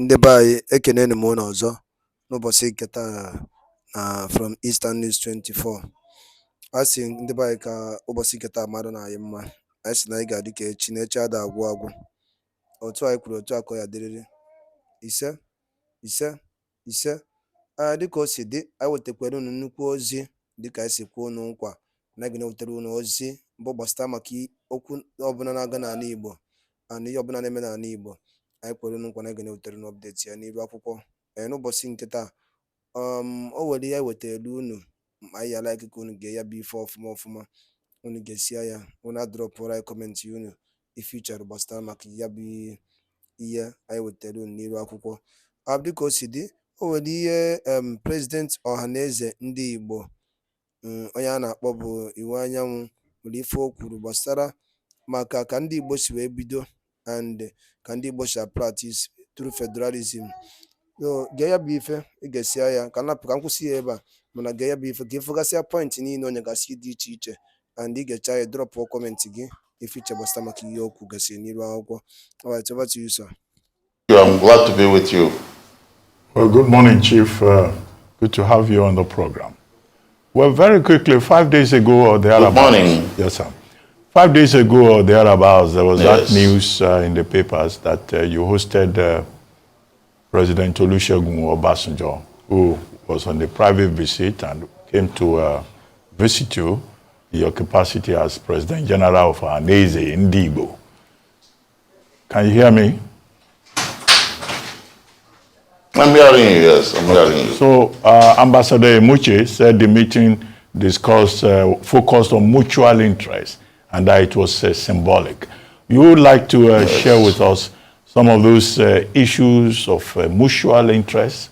Ndị be anyị ekenenu m unu ọzọ n'ụbọchị nke taa from Eastern News 24. A sị ndị be anyị ka ụbọchị nke taa mara na anyị mma. Anyị sị na anyị ga-adị ka echi na echi ada agwụ agwụ. Otu anyị kwuru otu akọ ya dịrịrị. Ise dịka o si dị, anyị wetakwara unu nnukwu ozi dịka anyị si kwuo unu nkwa na anyị ga-ewetara unu ozi bụ gbasara maka okwu ọbụla na-aga n'ala Igbo na ihe ọbụla na-eme n'ala Igbo. Anyị kwere unu nkwa na anyị ga-ewetara unu update ya n'iru akwụkwọ. N'ụbọchị nke taa o nwere ihe anyị wetara unu anyị ya like ka unu gee ya bụ ife ọfụma unu ga-esia ya unu adrọpụrụ anyị kọmentị unu ife ịchọrọ gbasara maka ya bụ ihe anyị wetara unu n'iru akwụkwọ. Dịka o si dị, o nwere ihe President Ọhaneze ndị Igbo onye a na-akpọ bụ IWUANYANWU nwere ife o kwuru gbasara maka ka ndị Igbo si wee bido and ka ndị Igbo si practice through federalism. Gee ya bụ ife ị ga-esia ya ka nkwụsị ya ebe a, mana gee ya bụ ife ka ịfụgasịa point niile onye gasị dị iche iche and ị ga-echa ya drọpụ kọmentị gị ife iche gbasara maka ihe okwu gasị n'iru akwụkwọ. All right, over to you, sir. I'm glad to be with you. Well, good morning, Chief. Good to have you on the program. Well, very quickly, 5 days ago or thereabouts. Good morning. Yes, sir. 5 days ago or thereabouts, there was that news in the papers that you hosted President Olusegun Obasanjo, who was on a private visit and came to visit you in your capacity as President General of NDIGBO. Can you hear me? I'm hearing you, yes, I'm hearing you. So, Ambassador Emuche said the meeting discussed, focused on mutual interest and that it was symbolic. You would like to share with us some of those issues of mutual interest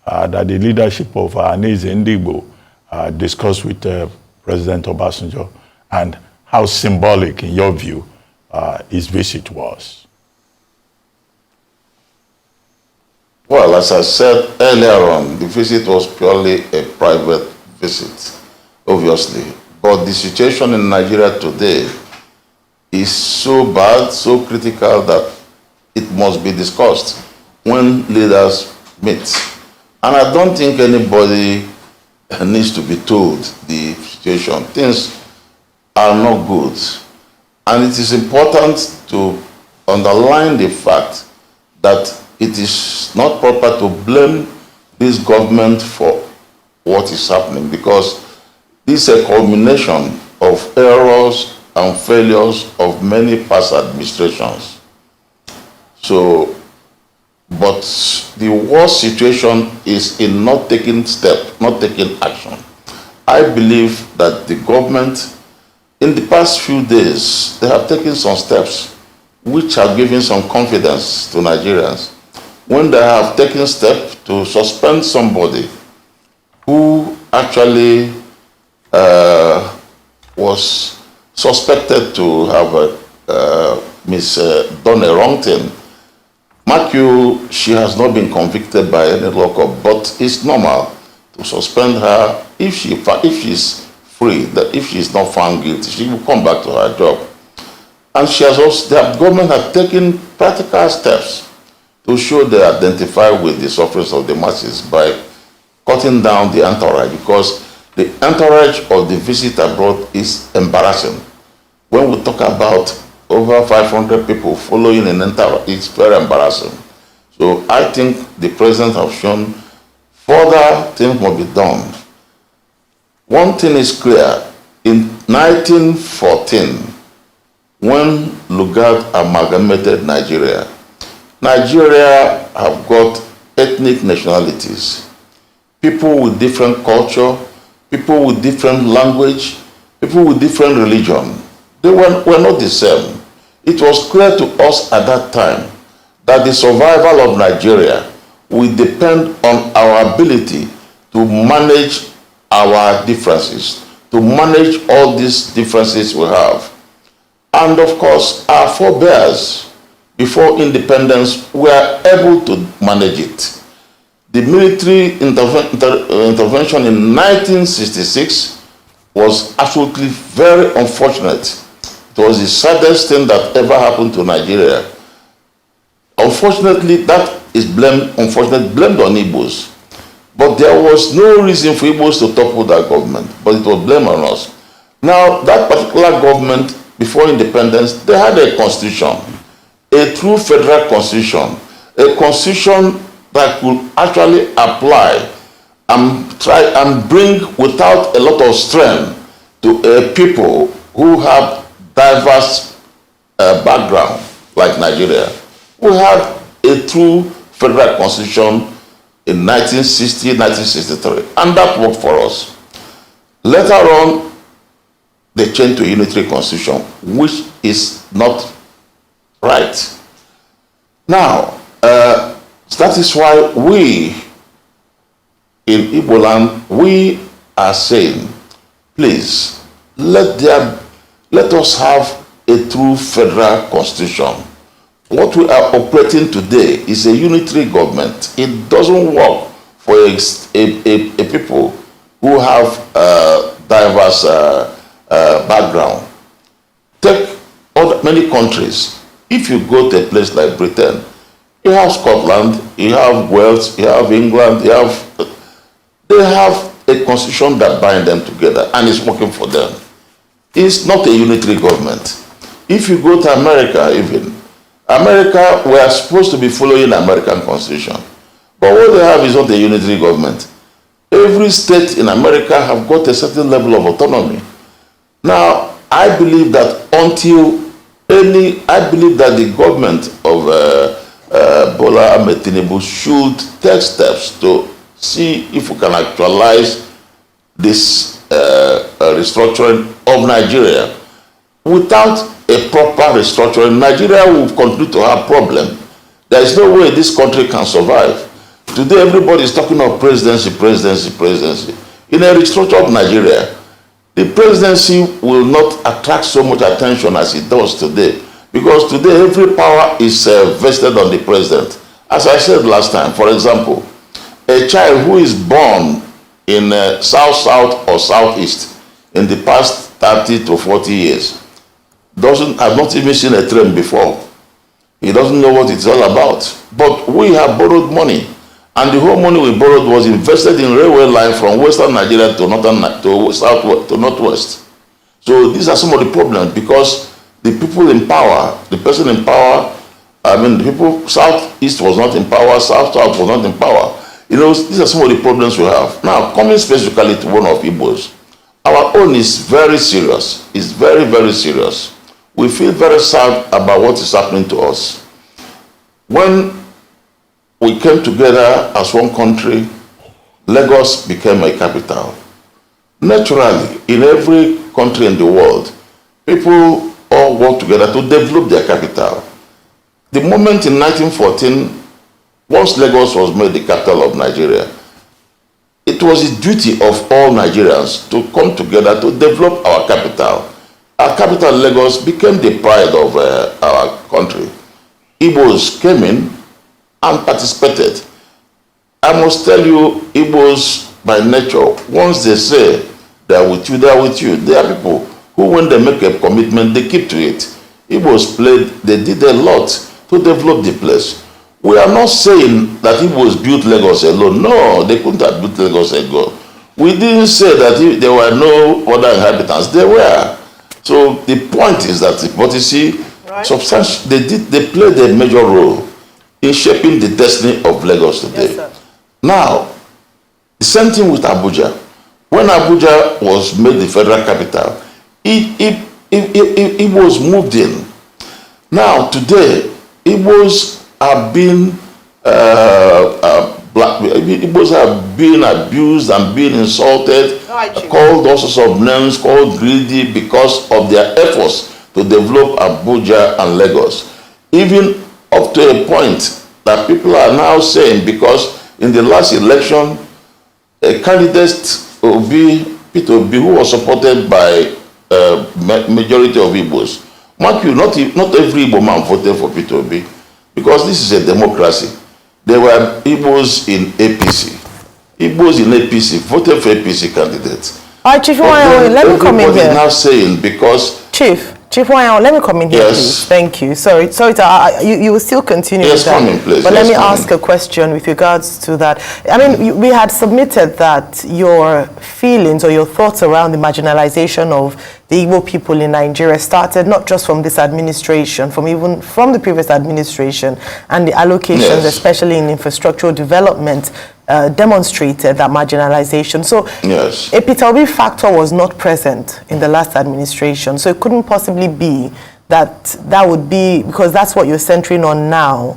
that the leadership of NDIGBO discussed with President Obasanjo, and how symbolic, in your view, his visit was? Well, as I said earlier on, the visit was purely a private visit, obviously. But the situation in Nigeria today is so bad, so critical that it must be discussed when leaders meet. And I don't think anybody needs to be told the situation. Things are not good. And it is important to underline the fact that it is not proper to blame this government for what is happening, because this is a culmination of errors and failures of many past administrations. So, but the worst situation is in not taking steps, not taking action. I believe that the government, in the past few days, they have taken some steps which have given some confidence to Nigerians. When they have taken steps to suspend somebody who actually was suspected to have done a wrong thing. Mark you, she has not been convicted by any law court, but it's normal to suspend her if she's free, that if she's not found guilty, she will come back to her job. And she has also, the government has taken practical steps to show they identify with the sufferings of the masses by cutting down the entourage, because the entourage of the visit abroad is embarrassing. When we talk about over 500 people following an entourage, it's very embarrassing. So I think the president has shown further things must be done. One thing is clear. In 1914, when Lugard amalgamated Nigeria have got ethnic nationalities, people with different culture, people with different language, people with different religion. They were not the same. It was clear to us at that time that the survival of Nigeria will depend on our ability to manage our differences, to manage all these differences we have. And of course, our forebears before independence were able to manage it. The military intervention in 1966 was absolutely very unfortunate. It was the saddest thing that ever happened to Nigeria. Unfortunately, that is blamed on Igbos. But there was no reason for Igbos to topple that government, but it was blamed on us. Now, that particular government, before independence, they had a constitution, a true federal constitution, a constitution that could actually apply and try and bring without a lot of strain to people who have diverse background like Nigeria. We had a true federal constitution in 1960, 1963, and that worked for us. Later on, they changed to a unitary constitution, which is not right. Now, that is why we in Igbo land, we are saying, please, let us have a true federal constitution. What we are operating today is a unitary government. It doesn't work for a people who have diverse background. Take many countries. If you go to a place like Britain, you have Scotland, you have Wales, you have England, they have a constitution that binds them together and is working for them. It's not a unitary government. If you go to America even, America, we are supposed to be following the American Constitution. But what they have is not a unitary government. Every state in America have got a certain level of autonomy. Now, I believe that the government of Bola Ahmed Tinubu should take steps to see if we can actualize this restructuring of Nigeria. Without a proper restructuring, Nigeria will continue to have problems. There is no way this country can survive. Today, everybody is talking of presidency. In a restructure of Nigeria, the presidency will not attract so much attention as it does today. Because today, every power is vested on the president. As I said last time, for example, a child who is born in South or Southeast in the past 30 to 40 years has not even seen a train before. He doesn't know what it's all about. But we have borrowed money, and the whole money we borrowed was invested in railway line from Western Nigeria to Northwest. So these are some of the problems, because the people in power, the person in power, the people Southeast was not in power, South was not in power. These are some of the problems we have. Now, coming specifically to one of Igbos, our own is very serious. It's very, very serious. We feel very sad about what is happening to us. When we came together as one country, Lagos became a capital. Naturally, in every country in the world, people all work together to develop their capital. The moment in 1914, once Lagos was made the capital of Nigeria, it was the duty of all Nigerians to come together to develop our capital. Our capital, Lagos, became the pride of our country. Igbos came in and participated. I must tell you, Igbos by nature, once they say they are with you, they are with you. They are people who, when they make a commitment, they keep to it. Igbos they did a lot to develop the place. We are not saying that Igbos built Lagos alone. No, they couldn't have built Lagos alone. We didn't say that there were no other inhabitants. There were. So the point is that, but you see, right, they played a major role in shaping the destiny of Lagos today. Yes, now, the same thing with Abuja. When Abuja was made the federal capital, it was moved in. Now, today, Igbos are being Igbos have been abused and being insulted, called all sorts of names, called greedy because of their efforts to develop Abuja and Lagos. Even up to a point that people are now saying, because in the last election, a candidate Peter Obi, who was supported by majority of Igbos. Mark you, not every Igbo man voted for Peter Obi, because this is a democracy. There were Igbos in APC. Igbos in APC voted for APC candidates. All right, Chief, let me come in here. Everybody is now saying, because Chief, Chief Wanyanwu, let me come in here, Yes. please. Thank you. Sorry, you will still continue Yes, with that. come in, please. But Yes, let me come ask in. a question with regards to that. I mean, we had submitted that your feelings or your thoughts around the marginalization of the Igbo people in Nigeria started not just from this administration, even from the previous administration, and the allocations, Yes. especially in infrastructural development, demonstrated that marginalization. So Yes. a Peter Obi factor was not present in the last administration. So it couldn't possibly be that would be, because that's what you're centering on now.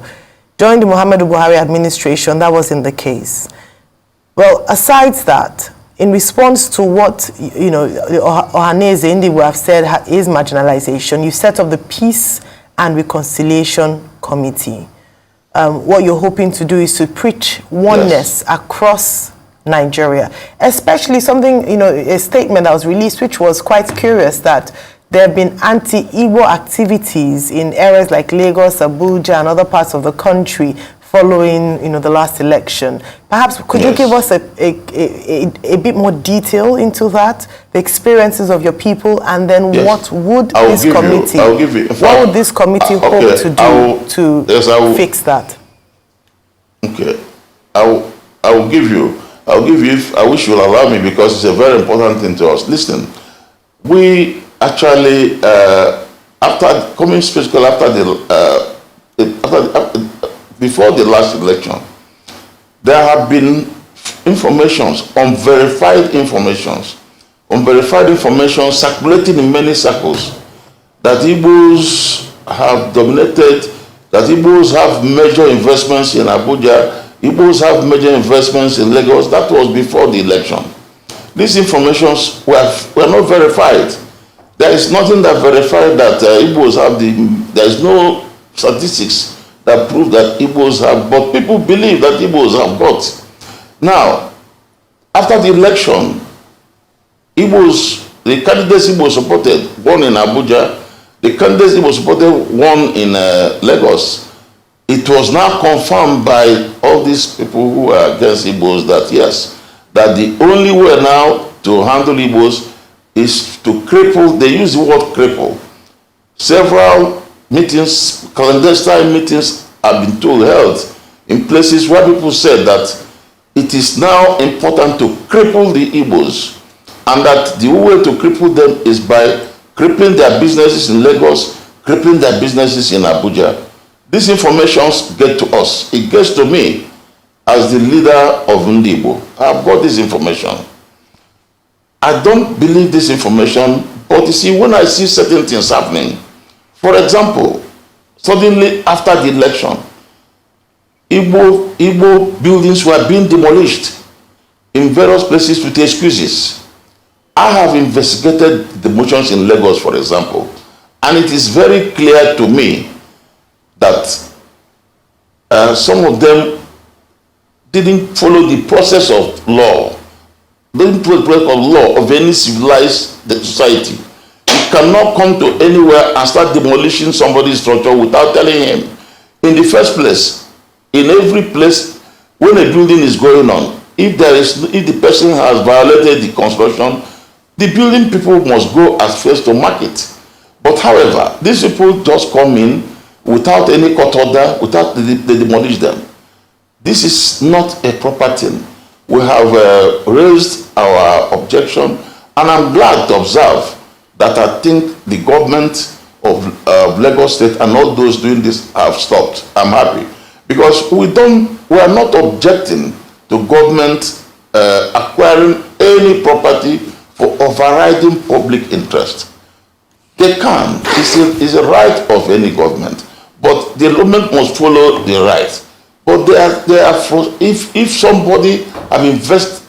During the Muhammadu Buhari administration, that wasn't the case. Well, aside that, in response to what, you know, Ohaneze NDIGBO have said is marginalization, you set up the Peace and Reconciliation Committee. What you're hoping to do is to preach oneness across Nigeria, especially something, you know, a statement that was released which was quite curious, that there have been anti-Igbo activities in areas like Lagos, Abuja, and other parts of the country following, you know, the last election. Perhaps could you give us a bit more detail into that, the experiences of your people, and then what would this committee hope to do to fix that? Okay, I will give you, I wish you will allow me, because it's a very important thing to us. Listen, we actually, after coming specifically before the last election, there have been unverified information circulating in many circles that Igbos have dominated, that Igbos have major investments in Abuja, Igbos have major investments in Lagos. That was before the election. These informations were not verified. There is nothing that verified that Igbos have there is no statistics that prove that Igbos have, but people believe that Igbos have got. Now, after the election, the candidates Igbo supported won in Abuja, the candidates Igbo supported won in Lagos. It was now confirmed by all these people who are against Igbos that yes, that the only way now to handle Igbos is to cripple. They use the word cripple. Several meetings, clandestine meetings, have been held in places where people said that it is now important to cripple the Igbos, and that the way to cripple them is by crippling their businesses in Lagos, crippling their businesses in Abuja. These informations get to us. It gets to me as the leader of NDIGBO. I've got this information. I don't believe this information, but you see, when I see certain things happening, for example, suddenly after the election, Igbo buildings were being demolished in various places with excuses. I have investigated demolitions in Lagos, for example, and it is very clear to me that some of them didn't follow the process of law. Didn't follow the process of law of any civilized society. You cannot come to anywhere and start demolishing somebody's structure without telling him. In the first place, in every place, when a building is going on, if the person has violated the construction, the building people must go as first to mark it. But however, these people just come in without any court order, without they demolish them. This is not a proper thing. We have raised our objection, and I'm glad to observe that I think the government of Lagos State and all those doing this have stopped. I'm happy, because we are not objecting to government acquiring any property for overriding public interest. They can. It's a right of any government, but the government must follow the right. But if somebody have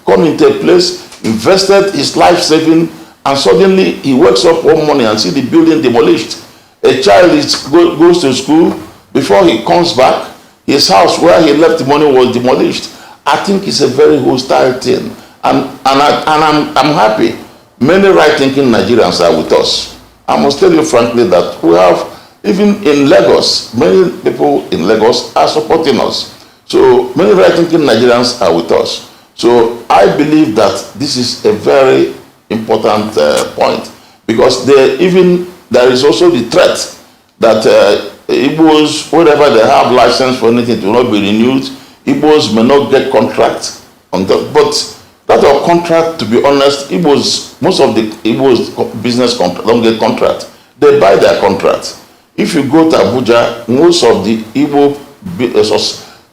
come into a place, invested his life saving, and suddenly he wakes up one morning and see the building demolished, a child goes to school, before he comes back, his house where he left the money was demolished. I think it's a very hostile thing, and I'm happy. Many right-thinking Nigerians are with us. I must tell you frankly that we have, even in Lagos, many people in Lagos are supporting us. So many right-thinking Nigerians are with us. So I believe that this is a very important point, because even there is also the threat that Igbos, whenever they have license for anything, it will not be renewed. Igbos may not get contract on that, but that of contract, to be honest, Igbos, most of the Igbos business contract don't get contract. They buy their contract. If you go to Abuja, most of the Igbo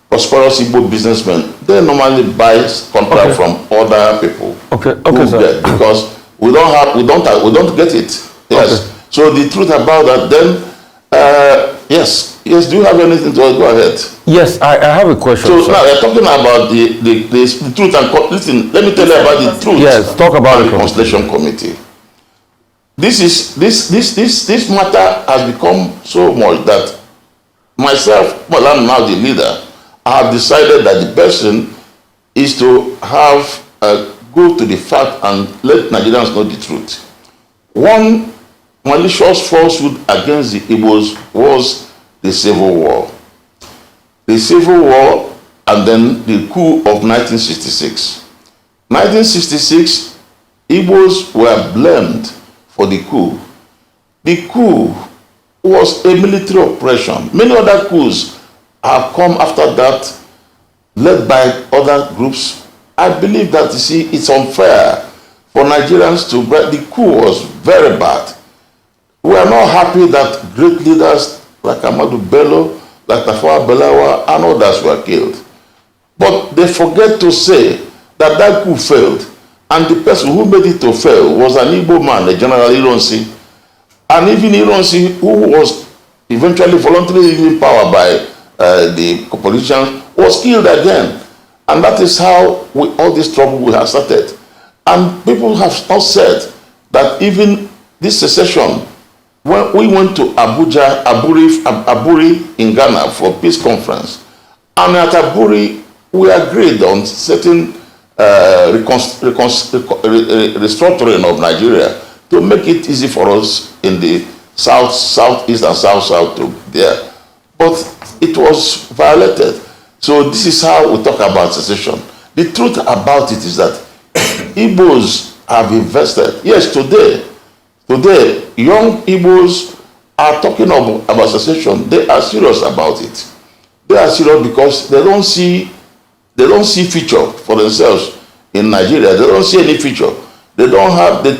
prosperous Igbo businessmen, they normally buy contract from other people. Okay, sir. Because we don't get it. Yes. Okay. So the truth about that, then, yes. Do you have anything to go ahead? Yes, I have a question. So sir. Now you're talking about the truth and listen. Let me tell you about the truth. Yes, talk about the Reconciliation Committee. This matter has become so much that myself, well, I'm now the leader. I have decided that the person is to have go to the fact and let Nigerians know the truth. One malicious falsehood against the Igbos was the Civil War. The Civil War and then the coup of 1966. 1966, Igbos were blamed for the coup. The coup was a military operation. Many other coups have come after that, led by other groups. I believe that, you see, it's unfair for Nigerians to break. The coup was very bad. We are not happy that great leaders like Ahmadu Bello, like Tafawa Balewa, and others were killed. But they forget to say that that coup failed. And the person who made it to fail was an Igbo man, a General Ironsi. And even Ironsi, who was eventually voluntarily given power by the politicians, was killed again. And that is how all this trouble we have started. And people have not said that even this secession, when we went to Abuja, Aburi in Ghana for peace conference, and at Aburi, we agreed on certain restructuring of Nigeria to make it easy for us in the south, southeast, and south to there. But it was violated. So this is how we talk about secession. The truth about it is that Igbos have invested. Yes, today, young Igbos are talking about secession. They are serious about it. They are serious because they don't see future for themselves in Nigeria. They don't see any future. They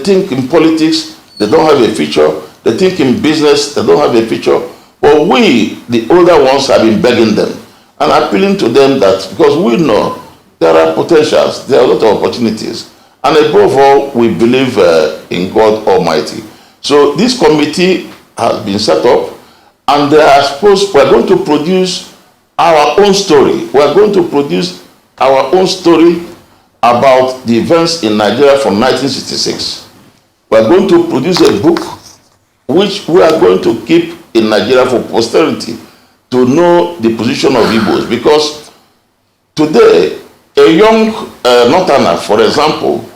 think in politics, they don't have a future. They think in business, they don't have a future. But we, the older ones, have been begging them and appealing to them that because we know there are potentials, there are a lot of opportunities. And above all, we believe in God Almighty. So this committee has been set up and they are we're going to produce our own story. We're going to produce our own story about the events in Nigeria from 1966. We're going to produce a book which we are going to keep in Nigeria for posterity to know the position of Igbos. Because today, a young Northerner, for example,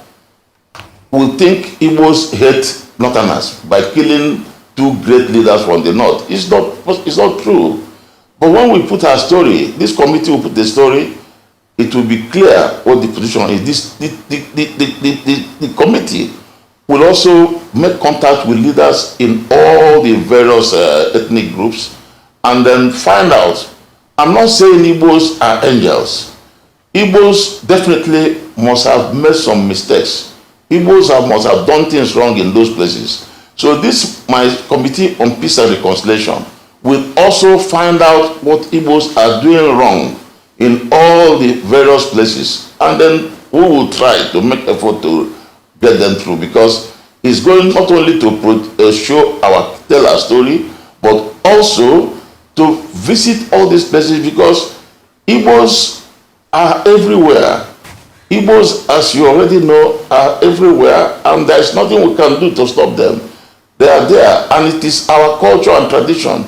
will think Igbos hate Northerners by killing two great leaders from the North. It's not true. But when we put our story, this committee will put the story, it will be clear what the position is. The committee will also make contact with leaders in all the various ethnic groups and then find out. I'm not saying Igbos are angels. Igbos definitely must have made some mistakes. Igbos must have done things wrong in those places. So this, my Committee on Peace and Reconciliation, will also find out what Igbos are doing wrong in all the various places. And then we will try to make effort to get them through, because it's going not only to tell our story, but also to visit all these places, because Igbos are everywhere. Igbos, as you already know, are everywhere, and there's nothing we can do to stop them. They are there, and it is our culture and tradition.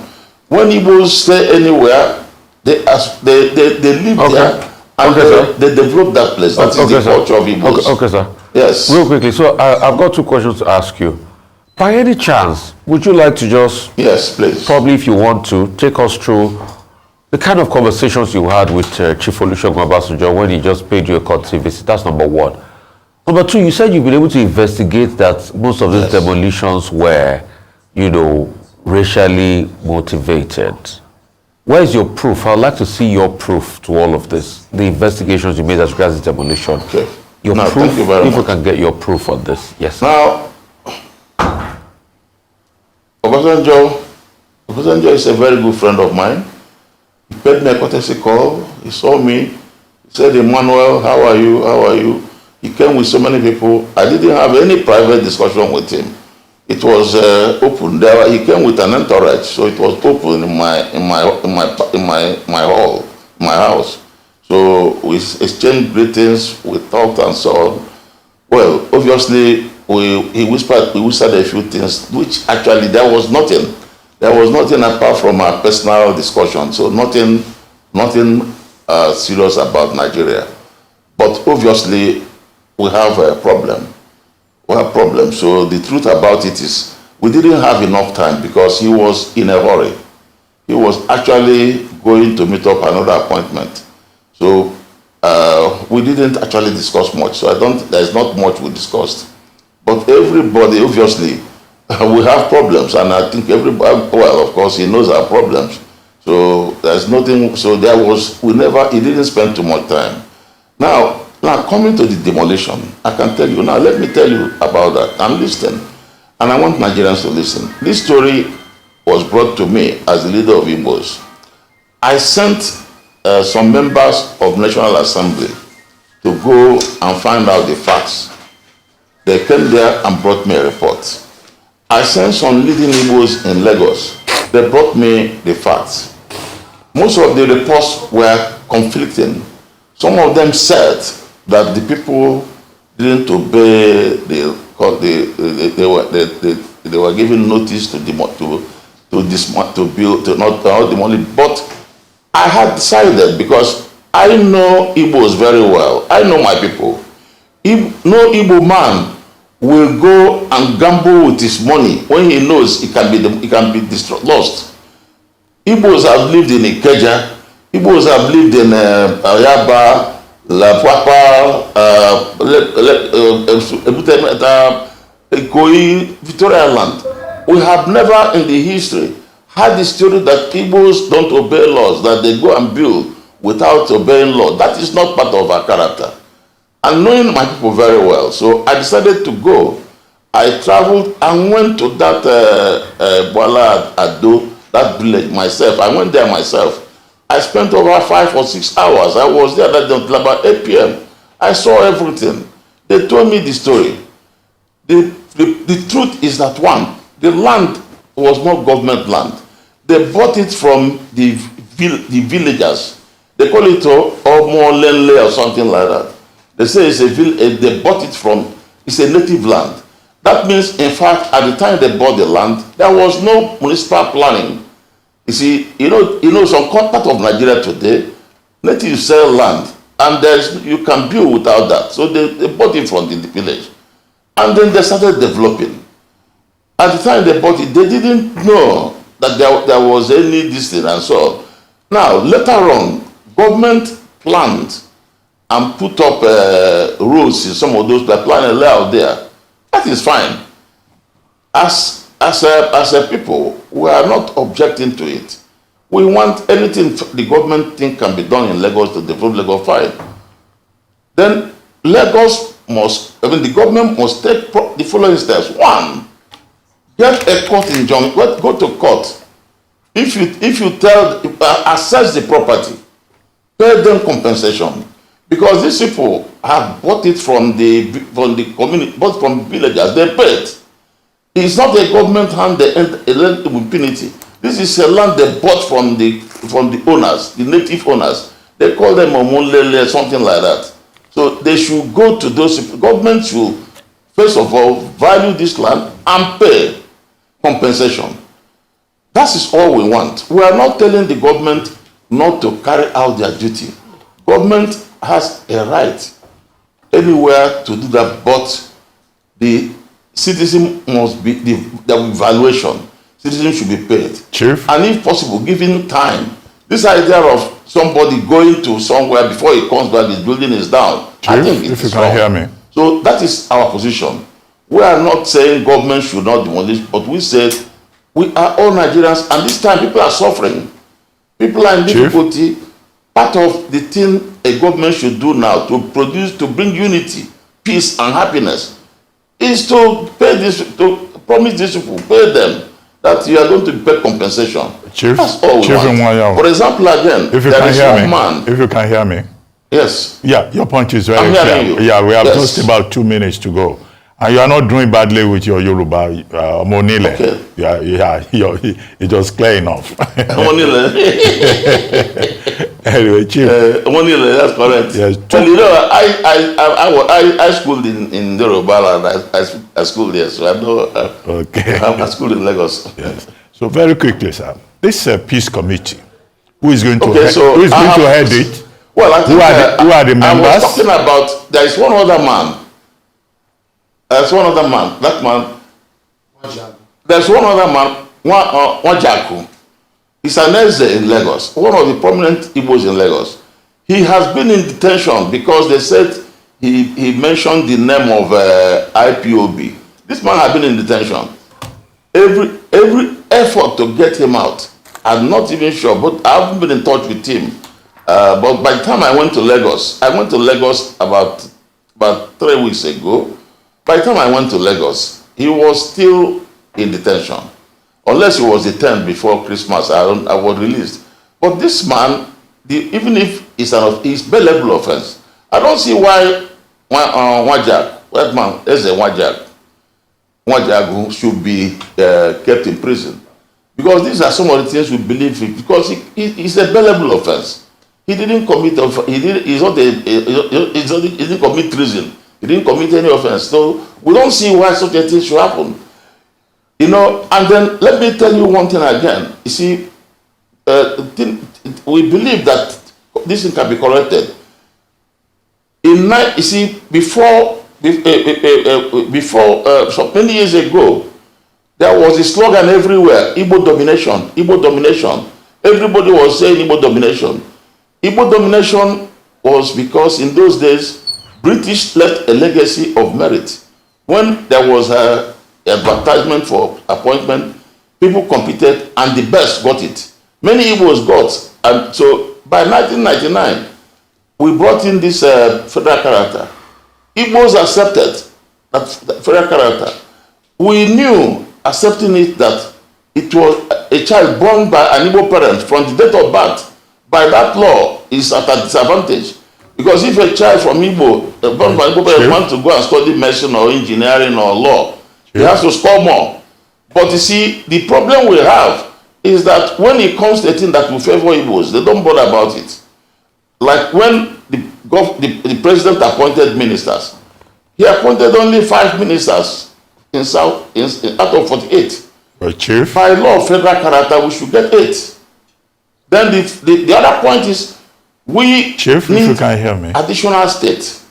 When Igbos stay anywhere, they live there, and they develop that place. That is the culture of Igbos. Okay, sir. Yes. Real quickly, so I've got two questions to ask you. By any chance, would you like to just, yes, please, probably if you want to, take us through the kind of conversations you had with Chief Olusegun Obasanjo when he just paid you a courtesy visit? That's number one. Number two, you said you've been able to investigate that most of these demolitions were racially motivated. Where is your proof? I'd like to see your proof to all of this. The investigations you made as regards the demolition. Okay. Your Now, proof, thank you very if we much. can get your proof on this. Yes. Now, Obasanjo is a very good friend of mine. He paid me a courtesy call. He saw me. He said, Emmanuel, how are you? How are you? He came with so many people. I didn't have any private discussion with him. It was open. He came with an entourage, so it was open in my hall, my house. So we exchanged greetings, we talked and so on. Well, obviously, we whispered a few things, which actually there was nothing. There was nothing apart from our personal discussion. So nothing serious about Nigeria. But obviously, we have a problem. We have problems. So the truth about it is, we didn't have enough time because he was in a hurry. He was actually going to meet up another appointment. So we didn't actually discuss much. So there's not much we discussed. But everybody, obviously, we have problems. And I think everybody, well, of course, he knows our problems. So there's nothing, so he didn't spend too much time. Now coming to the demolition, I can tell you, now let me tell you about that. I'm listening, and I want Nigerians to listen. This story was brought to me as the leader of IGBOS. I sent some members of National Assembly to go and find out the facts. They came there and brought me a report. I sent some leading Igbos in Lagos. They brought me the facts. Most of the reports were conflicting. Some of them said that the people didn't obey. They were given notice to not demolish. But I had decided, because I know Igbos very well. I know my people. No Igbo man will go and gamble with his money when he knows it can be lost. Igbos have lived in Ikeja. Igbos have lived in Ayaba, La Papa, Ikoyi, Victoria Land. We have never in the history had the story that Igbos don't obey laws, that they go and build without obeying law. That is not part of our character. And knowing my people very well, so I decided to go. I traveled and went to that Boala Ado, that village myself. I went there myself. I spent over 5 or 6 hours. I was there that day until about 8 p.m. I saw everything. They told me the story. The truth is that, one, the land was not government land. They bought it from the villagers. They call it Omolenle or something like that. They say it's a village. They bought it from, it's a native land. That means, in fact, at the time they bought the land, there was no municipal planning. You see, you know, some part of Nigeria today, natives sell land, and you can build without that. So they bought it from the village, and then they started developing. At the time they bought it, they didn't know that there was any distance and so on. Now, later on, government planned and put up roads in some of those that plan a layout there. That is fine. As a people, we are not objecting to it. We want anything the government think can be done in Lagos to develop Lagos, fine. Then Lagos the government must take the following steps. One, get a court injunction. Go to court. If you assess the property, pay them compensation. Because these people have bought it from the community, bought from villagers. They paid. It's not a government hand they lend with impunity. This is a land they bought from the owners, the native owners. They call them Omolele, something like that. So they should go to those people. Government should, first of all, value this land and pay compensation. That is all we want. We are not telling the government not to carry out their duty. Government has a right anywhere to do that, but the citizen must be, the evaluation, citizens should be paid. Chief? And if possible, given time. This idea of somebody going to somewhere before he comes back, his building is down. Chief, I think if you can hear me. So that is our position. We are not saying government should not demolish, but we said We are all Nigerians, and this time people are suffering. People are in difficulty. Part of the thing a government should do now to bring unity, peace, and happiness is to pay this, to promise these people, pay them that you are going to pay compensation. Chief, that's all we Chief want. Nwanyanwu, For example, again, if you there can is hear one me, man. if you can hear me. Yes. Yeah, your point is very I'm hearing clear. you. Yeah, we have Yes. just about 2 minutes to go. And you are not doing badly with your Yoruba, Monile. Okay. It was clear enough. Monile. Anyway, Chief. Monile, that's correct. Yes. Well, you know, I schooled in Yoruba, and I schooled there, so I know. Okay. I schooled in Lagos. Yes. So very quickly, sir, this peace committee, who is going to head it? Well, I think who are the members? I was talking about, there is one other man. There's one other man. That man. There's one other man, Wajaku. He's an Eze in Lagos, one of the prominent Igbos in Lagos. He has been in detention because they said he mentioned the name of IPOB. This man has been in detention. Every effort to get him out, I'm not even sure, but I haven't been in touch with him. But by the time I went to Lagos about 3 weeks ago. By the time I went to Lagos, he was still in detention. Unless he was detained before Christmas, I was released. But this man, even if it's his bailable offense, I don't see why that man, Eze Wajagu, should be kept in prison. Because these are some of the things we believe in. Because it's a bailable offense. He didn't commit. He didn't commit treason. He didn't commit any offense. So we don't see why such a thing should happen. You know, and then let me tell you one thing again. You see, we believe that this thing can be corrected. You see, before so many years ago, there was a slogan everywhere: Igbo domination, Igbo domination. Everybody was saying Igbo domination. Igbo domination was because in those days, British left a legacy of merit. When there was an advertisement for appointment, people competed and the best got it. Many Igbos got. And so by 1999, we brought in this federal character. Igbos accepted that federal character. We knew, accepting it, that it was a child born by an Igbo parent from the date of birth. By that law, is at a disadvantage. Because if a child from Igbo, born by Igbo parents, wants to go and study medicine or engineering or law, he has to score more. But you see, the problem we have is that when it comes to a thing that will favor Igbos, they don't bother about it. Like when the president appointed ministers, he appointed only 5 ministers out of 48. Well, Chief. By law, federal character, we should get 8. Then the other point is, we Chief, need if you can hear me. additional states.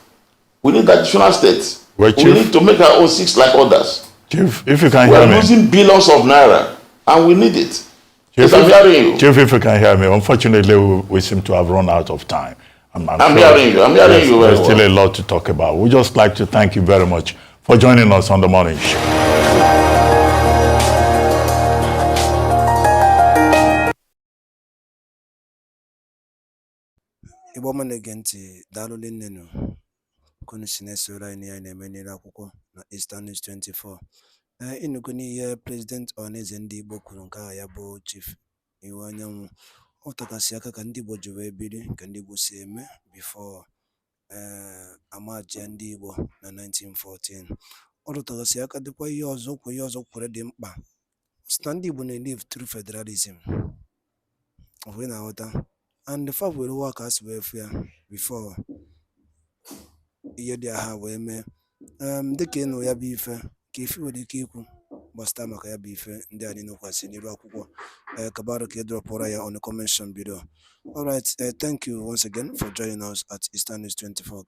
We need additional states. Well, we Chief, need to make our own 6 like others. Chief, if you can We hear are me. losing billions of naira, and we need it. Chief, Yes, I'm hearing you. Chief, if you can hear me. Unfortunately, we seem to have run out of time. I'm hearing you. I'm hearing you very There's still a lot to talk about. We'd just like to thank you very much for joining us on the morning show. Igbo ọma na-ege ntị, daalụ nnenu. Kunu si na-esoro anyị na na-eme n'elu akwụkwọ na Eastern News 24. Ịnụgo n'ihe President Ọhaneze ndị Igbo kwuru, nke aha ya bụ Chief Iwuanyanwu. Ọ tọkasị aka ka ndị Igbo ji wee biri, ka ndị Igbo si eme before amajie ndị Igbo na 1914. Ọ rụtọgasị aka dịkwa ihe ọzọ kwere dị mkpa. Sị na ndị Igbo na-elive through federalism. Ọ bụ na-aghọta. And the fact will work as welfare before ihe dị aha wee mee. Dịka ịnụ ya bụ ife, ka ife nwere ike ikwu gbasịta maka ya bụ ife ndị a na-enwekwasị n'iru akwụkwọ. Kabara ka ịdrọpụra ya on the comment below. Alright, thank you once again for joining us at Eastern News 24.